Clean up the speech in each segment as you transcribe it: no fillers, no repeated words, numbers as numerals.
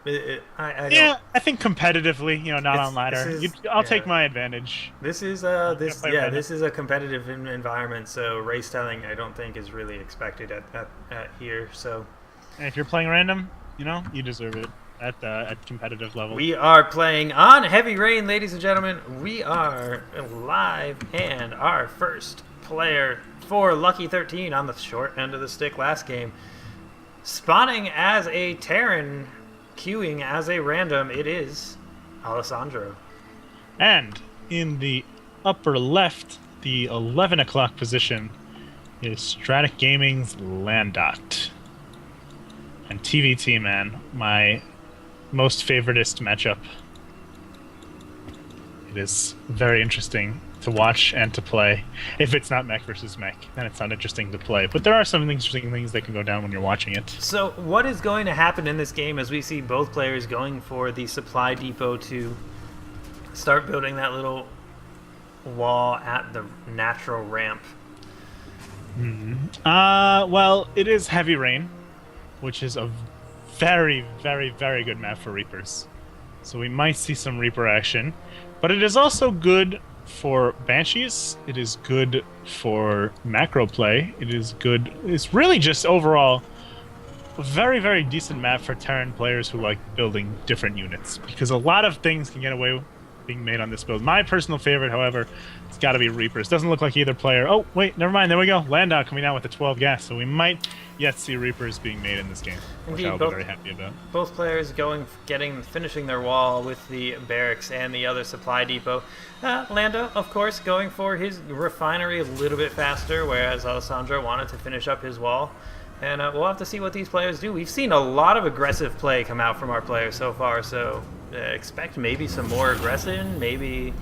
I don't. Yeah, I think competitively, not It's on this ladder. is I'll take yeah. my advantage. This is Gonna this play yeah, random. this is a competitive environment, so race telling I don't think is really expected at here. So And if you're playing random, you deserve it at competitive level. we are playing on Heavy Rain, ladies and gentlemen. We are live, and our first player for Lucky 13 on the short end of the stick last game, spawning as a Terran, queuing as a random. It is Alessandro. And in the upper left, the 11 o'clock position is Stratk.Landot. And TVT, man, my most favoritist matchup. It is very interesting to watch and to play. If it's not mech versus mech, then it's not interesting to play. But there are some interesting things that can go down when you're watching it. So, what is going to happen in this game as we see both players going for the supply depot to start building that little wall at the natural ramp? Well, it is Heavy Rain, which is a very, very, very good map for Reapers. So we might see some Reaper action. But it is also good for Banshees. It is good for macro play. It is good. It's really just overall a very, very decent map for Terran players who like building different units. Because a lot of things can get away being made on this build. My personal favorite, however, it's got to be Reapers. Doesn't look like either player. Oh, wait, never mind. There we go. Landau coming out with the 12 gas. So we might yet see Reapers being made in this game, which Indeed, I'll be very happy about. Both players finishing their wall with the barracks and the other supply depot. Lando, of course, going for his refinery a little bit faster, whereas Alessandro wanted to finish up his wall. And we'll have to see what these players do. We've seen a lot of aggressive play come out from our players so far, so expect maybe some more aggression. Maybe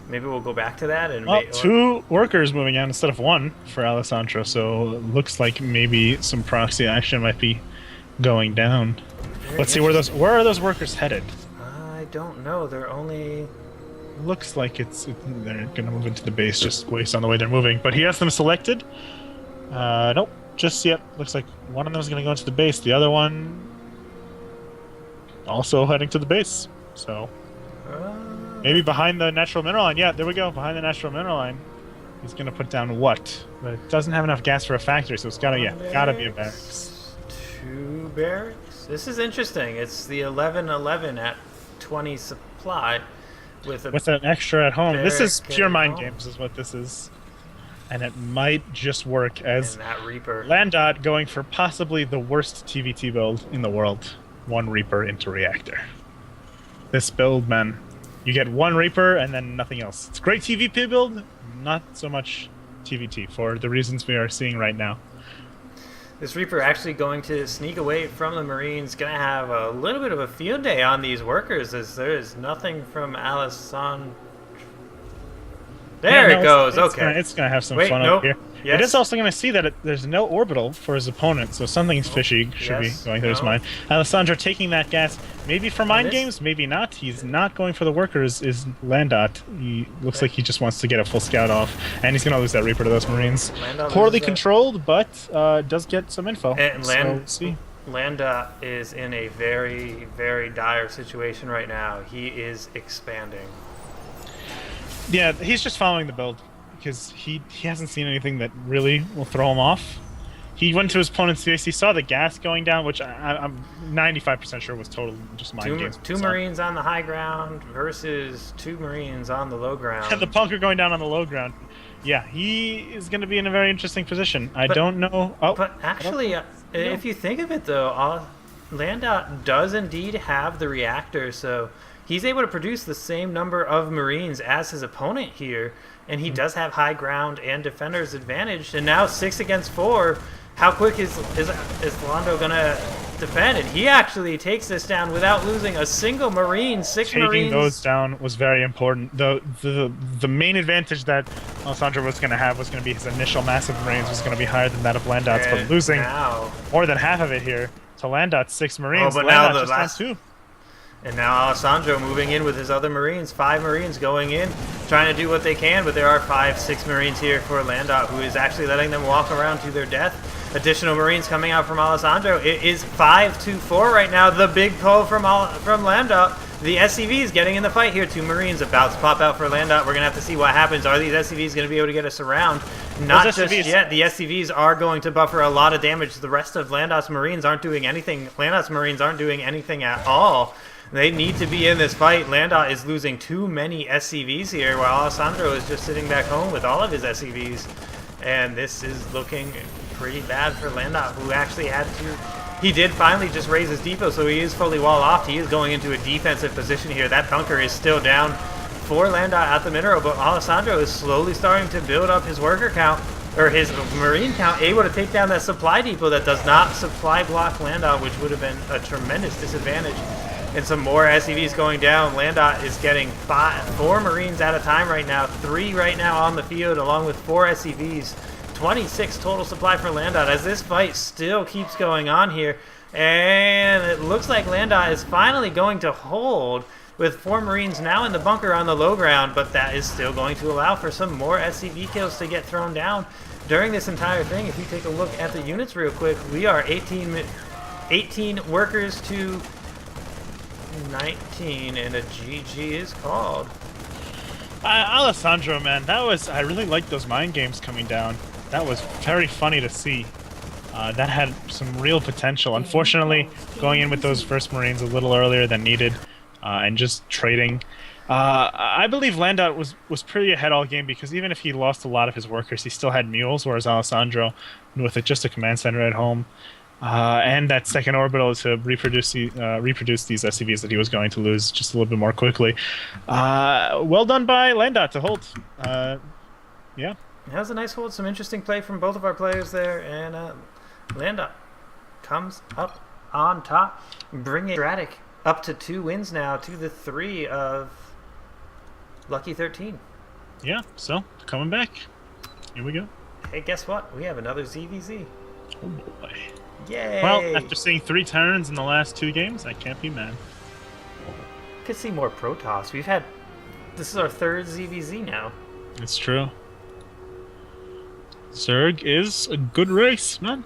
we'll go back to that. And well, two workers moving out instead of one for Alessandro, so it looks like maybe some proxy action might be going down. Let's see where are those workers headed? I don't know. They're only... Looks like they're gonna move into the base just based on the way they're moving. But he has them selected. Nope. Just yet. Looks like one of them is gonna go into the base. The other one also heading to the base. So maybe behind the natural mineral line. Yeah, there we go. Behind the natural mineral line. He's gonna put down what? But it doesn't have enough gas for a factory, so it's gotta be a barracks. Two barracks. This is interesting. It's the 11-11 at 20 supply with an extra at home. This is pure mind home. games, is what this is. And it might just work as that Reaper. Landot going for possibly the worst TVT build in the world. One Reaper into Reactor. This build, man, you get one Reaper and then nothing else. It's a great TVP build, not so much TVT for the reasons we are seeing right now. This Reaper actually going to sneak away from the Marines, going to have a little bit of a field day on these workers as there is nothing from Alessandro. There it goes. Okay. It's gonna have some fun up here. Yes. It is also gonna see that there's no orbital for his opponent, so something fishy should be going through his mind. Alessandro taking that gas, maybe for mind games, maybe not. He's not going for the workers. Is Landot? He looks like he just wants to get a full scout off, and he's gonna lose that Reaper to those Marines. Poorly controlled, but does get some info. And so we'll see. Landot is in a very, very dire situation right now. He is expanding. Yeah, he's just following the build because he hasn't seen anything that really will throw him off. He went to his opponent's base. He saw the gas going down, which I'm 95% sure was total just mind games. Two Marines on the high ground versus two Marines on the low ground. And the bunker going down on the low ground. Yeah, he is going to be in a very interesting position. I don't know. Oh, but actually, if you think of it, though, Landot does indeed have the reactor, so he's able to produce the same number of Marines as his opponent here, and he does have high ground and defender's advantage. And now 6 against 4, how quick is Lando gonna defend? And he actually takes this down without losing a single Marine. Taking those down was very important. The main advantage that Alessandro was going to have was going to be his initial massive Marines was going to be higher than that of Landot's, but losing more than half of it here to Landot's 6 Marines. Oh, but now the last 2. And now Alessandro moving in with his other Marines. 5 Marines going in, trying to do what they can, but there are 5, 6 Marines here for Landot, who is actually letting them walk around to their death. Additional Marines coming out from Alessandro. It is 5-4 right now. The big pull from Landot. The SCVs getting in the fight here. 2 Marines about to pop out for Landot. We're going to have to see what happens. Are these SCVs going to be able to get us around? Not just yet. The SCVs are going to buffer a lot of damage. The rest of Landot's Marines aren't doing anything. Landot's Marines aren't doing anything at all. They need to be in this fight. Landot is losing too many SCVs here, while Alessandro is just sitting back home with all of his SCVs. And this is looking pretty bad for Landot, who actually had to... He did finally just raise his depot, so he is fully wall-offed. He is going into a defensive position here. That bunker is still down for Landot at the mineral, but Alessandro is slowly starting to build up his worker count, or his Marine count, able to take down that supply depot that does not supply block Landot, which would have been a tremendous disadvantage. And some more SCVs going down. Landot is getting 4 Marines at a time right now. 3 right now on the field, along with 4 SCVs. 26 total supply for Landot as this fight still keeps going on here. And it looks like Landot is finally going to hold with 4 Marines now in the bunker on the low ground, but that is still going to allow for some more SCV kills to get thrown down during this entire thing. If you take a look at the units real quick, we are 18 workers to 19, and a GG is called. Alessandro, man, I really liked those mind games coming down. That was very funny to see. That had some real potential. Unfortunately, going in with those first Marines a little earlier than needed, and just trading. I believe Landot was pretty ahead all game, because even if he lost a lot of his workers, he still had mules, whereas Alessandro, with just a command center at home, and that second orbital to reproduce these SCVs that he was going to lose just a little bit more quickly. Well done by Landot to hold. Yeah. That was a nice hold. Some interesting play from both of our players there, and Landot comes up on top, bringing Stratk up to 2 wins now to the 3 of Lucky 13. Yeah, so coming back. Here we go. Hey, guess what? We have another ZVZ. Oh boy. Yay! Well, after seeing 3 turns in the last 2 games, I can't be mad. Could see more Protoss. This is our 3rd ZVZ now. It's true. Zerg is a good race, man.